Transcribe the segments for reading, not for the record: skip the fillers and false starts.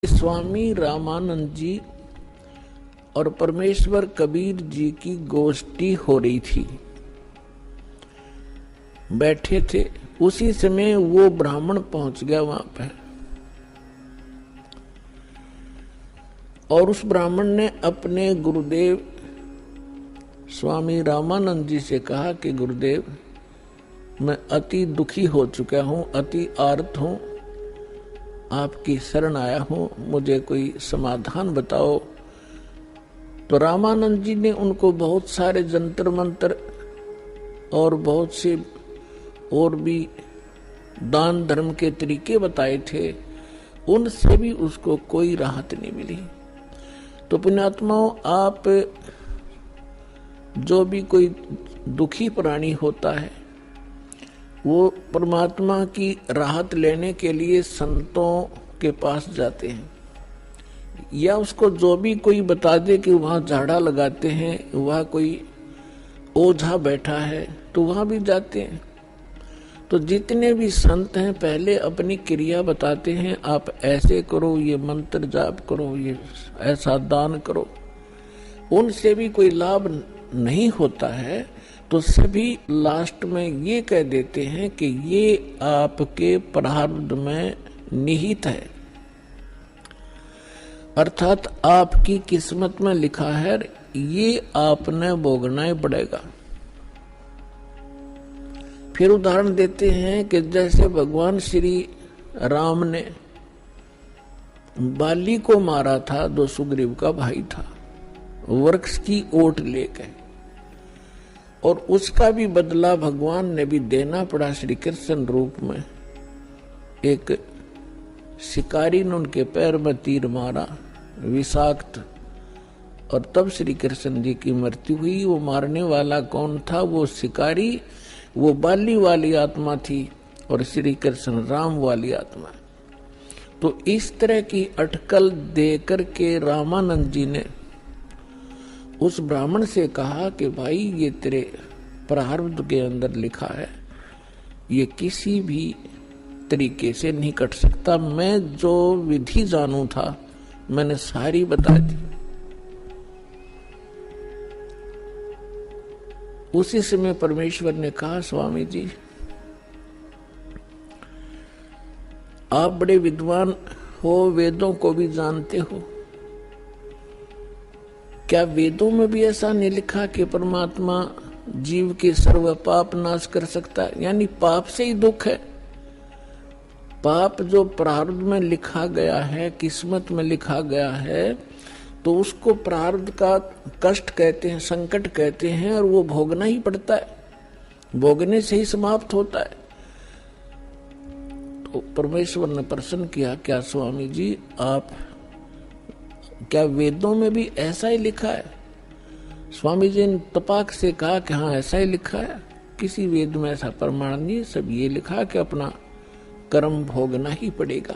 स्वामी रामानंद जी और परमेश्वर कबीर जी की गोष्ठी हो रही थी। बैठे थे, उसी समय वो ब्राह्मण पहुंच गया वहां पे और उस ब्राह्मण ने अपने गुरुदेव स्वामी रामानंद जी से कहा कि गुरुदेव, मैं अति दुखी हो चुका हूं, अति आर्त हूं, आपकी शरण आया हूं, मुझे कोई समाधान बताओ। तो रामानंद जी ने उनको बहुत सारे जंतर मंत्र और बहुत से और भी दान धर्म के तरीके बताए थे, उनसे भी उसको कोई राहत नहीं मिली। तो पुण्यात्माओं, आप जो भी कोई दुखी प्राणी होता है वो परमात्मा की राहत लेने के लिए संतों के पास जाते हैं, या उसको जो भी कोई बता दे कि वहां झाड़ा लगाते हैं, वहां कोई ओझा बैठा है, तो वहां भी जाते हैं। तो जितने भी संत हैं पहले अपनी क्रिया बताते हैं, आप ऐसे करो, ये मंत्र जाप करो, ये ऐसा दान करो। उनसे भी कोई लाभ नहीं होता है तो सभी लास्ट में ये कह देते हैं कि ये आपके प्रारब्ध में निहित है, अर्थात आपकी किस्मत में लिखा है, ये आपने भोगना ही पड़ेगा। फिर उदाहरण देते हैं कि जैसे भगवान श्री राम ने बाली को मारा था, जो सुग्रीव का भाई था, वृक्ष की ओट लेकर, और उसका भी बदला भगवान ने भी देना पड़ा श्री कृष्ण रूप में। एक शिकारी ने उनके पैर में तीर मारा, विषाक्त, और तब श्री कृष्ण जी की मृत्यु हुई। वो मारने वाला कौन था? वो शिकारी, वो बाली वाली आत्मा थी, और श्री कृष्ण राम वाली आत्मा। तो इस तरह की अटकल देकर के रामानंद जी ने उस ब्राह्मण से कहा कि भाई, ये तेरे प्रारब्ध के अंदर लिखा है, ये किसी भी तरीके से नहीं कट सकता। मैं जो विधि जानू था मैंने सारी बता दी। उसी समय परमेश्वर ने कहा, स्वामी जी, आप बड़े विद्वान हो, वेदों को भी जानते हो, क्या वेदों में भी ऐसा नहीं लिखा कि परमात्मा जीव के सर्व पाप नाश कर सकता है? यानी पाप से ही दुख है। पाप जो प्रारब्ध में लिखा गया है, किस्मत में लिखा गया है, तो उसको प्रारब्ध का कष्ट कहते हैं, संकट कहते हैं, और वो भोगना ही पड़ता है, भोगने से ही समाप्त होता है। तो परमेश्वर ने प्रश्न किया, क्या स्वामी जी, आप क्या वेदों में भी ऐसा ही लिखा है? स्वामी जी ने तपाक से कहा कि हाँ, ऐसा ही लिखा है, किसी वेद में ऐसा प्रमाण नहीं, सब ये लिखा कि अपना कर्म भोगना ही पड़ेगा।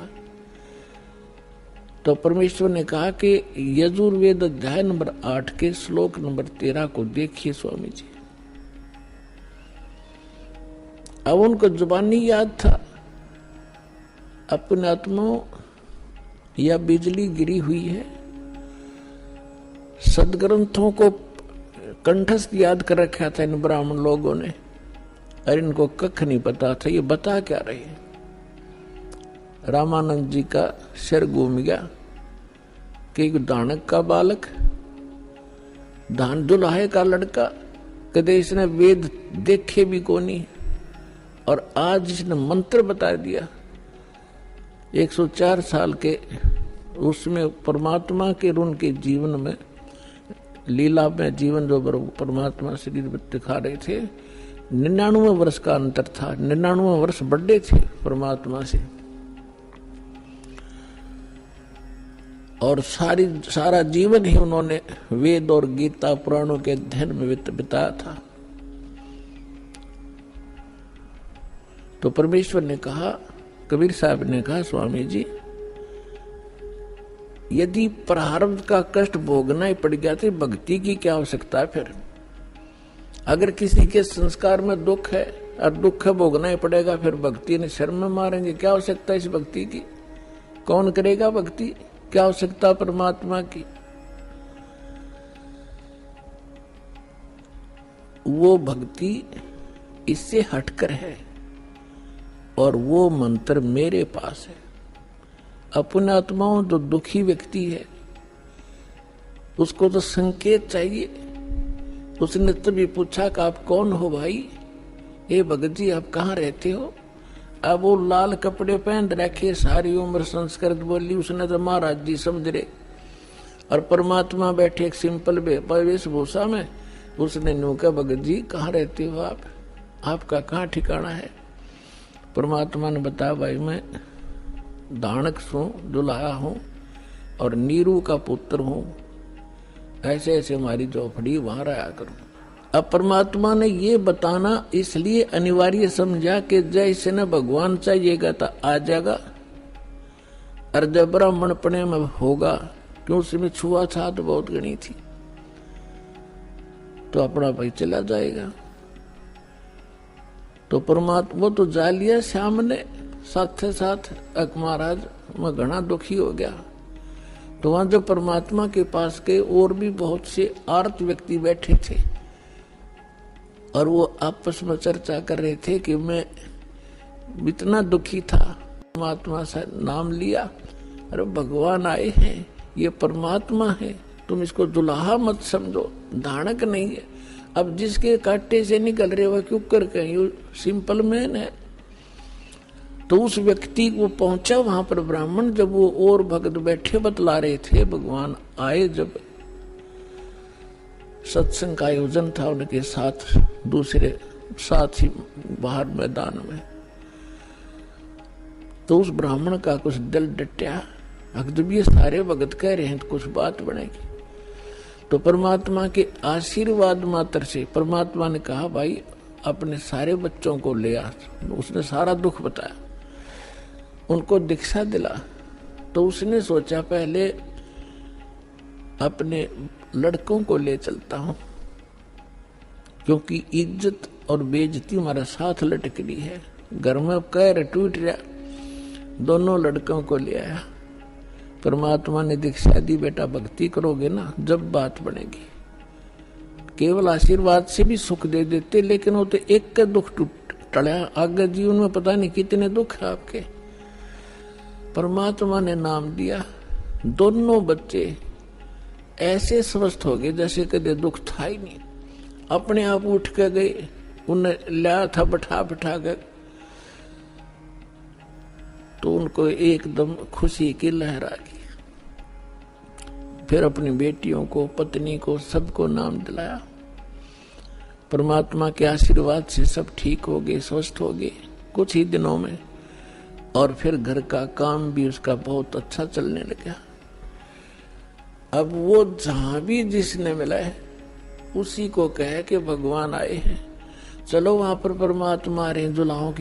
तो परमेश्वर ने कहा कि यजुर्वेद अध्याय नंबर 8 के श्लोक नंबर 13 को देखिए स्वामी जी। अब उनको जुबानी याद था। अपने आत्माओं, या बिजली गिरी हुई है, सदग्रंथों को कंठस्थ याद कर रखा था इन ब्राह्मण लोगों ने, और इनको कख नहीं पता था ये बता क्या रहे हैं। रामानंद जी का सिर घूम गया कि दानक का बालक, धान दुल्हाए का लड़का, कदे इसने वेद देखे भी को नहीं, और आज इसने मंत्र बता दिया। 104 साल के उसमें परमात्मा के उनके जीवन में, लीला में जीवन जो परमात्मा शरीर में दिखा रहे थे, 99 वर्ष का अंतर था। 99 वर्ष बड़े थे परमात्मा से, और सारा जीवन ही उन्होंने वेद और गीता पुराणों के अध्ययन में बिताया था। तो परमेश्वर ने कहा, कबीर साहब ने कहा, स्वामी जी, यदि प्रारब्ध का कष्ट भोगना ही पड़ गया तो भक्ति की क्या आवश्यकता है? फिर अगर किसी के संस्कार में दुख है और दुख भोगना ही पड़ेगा, फिर भक्ति ने शर्म में मारेंगे, क्या आवश्यकता है इस भक्ति की? कौन करेगा भक्ति? क्या आवश्यकता परमात्मा की? वो भक्ति इससे हटकर है और वो मंत्र मेरे पास है। अपने आत्माओं जो दुखी व्यक्ति है उसको तो संकेत चाहिए। उसने तभी पूछा कि आप कौन हो भाई? ए भगत जी आप कहाँ रहते हो? अब वो लाल कपड़े पहन रखे, सारी उम्र संस्कृत बोली उसने तो महाराज जी समझ रहे, और परमात्मा बैठे एक सिंपल वेशभूषा में। उसने न्यू कहा भगत जी कहाँ रहते हो आप? आपका कहाँ ठिकाना है? परमात्मा ने बताया भाई मैं दानक हूँ, दुल्हा हूँ और नीरू का पुत्र हूँ, ऐसे ऐसे हमारी झोपड़ी वहां रहा करूँ। अब परमात्मा ने ये बताना इसलिए अनिवार्य समझा कि जैसे न भगवान चाहिएगा तो आ जाएगा, और जब ब्राह्मणपणे में होगा क्यों उसमें छुआछात बहुत गणी थी तो अपना भाई चला जाएगा। तो परमात्मा वो तो जा लिया श्याम ने साथ साथ। महाराज मैं घना दुखी हो गया। तो वहां जब परमात्मा के पास गए और भी बहुत से आर्त व्यक्ति बैठे थे और वो आपस में चर्चा कर रहे थे कि मैं इतना दुखी था। परमात्मा से नाम लिया, अरे भगवान आए हैं, ये परमात्मा है, तुम इसको दुल्हा मत समझो, दानक नहीं है। अब जिसके कांटे से निकल रहे वह क्यों कर कहीं सिंपल मैन है। तो उस व्यक्ति को पहुंचा वहां पर ब्राह्मण, जब वो और भगत बैठे बतला रहे थे, भगवान आए जब सत्संग का आयोजन था उनके साथ दूसरे साथी बाहर मैदान में, तो उस ब्राह्मण का कुछ दिल डटया। जब ये सारे भगत कह रहे हैं तो कुछ बात बनेगी। तो परमात्मा के आशीर्वाद मात्र से परमात्मा ने कहा भाई अपने सारे बच्चों को ले आ। उसने सारा दुख बताया, उनको दीक्षा दिला। तो उसने सोचा पहले अपने लड़कों को ले चलता हूं, क्योंकि इज्जत और बेइज्जती हमारा साथ लटक रही है। घर में कैर टूट रहा, दोनों लड़कों को ले आया। परमात्मा ने दीक्षा दी, बेटा भक्ति करोगे ना जब बात बनेगी। केवल आशीर्वाद से भी सुख दे देते, लेकिन वो तो एक का दुख टला, आगे जीवन में पता नहीं कितने दुख है आपके। परमात्मा ने नाम दिया, दोनों बच्चे ऐसे स्वस्थ हो गए जैसे कदे दुख था ही नहीं। अपने आप उठ के गए, उन्हें लाया था बैठा कर, तो उनको एकदम खुशी की लहर आ गई। फिर अपनी बेटियों को, पत्नी को, सबको नाम दिलाया। परमात्मा के आशीर्वाद से सब ठीक हो गए, स्वस्थ हो गए कुछ ही दिनों में। और फिर घर का काम भी उसका बहुत अच्छा चलने लगा। अब वो जहां भी जिसने मिला है उसी को कहे कि भगवान आए हैं, चलो वहां पर परमात्मा आ रहे हैं, दुल्हाओं की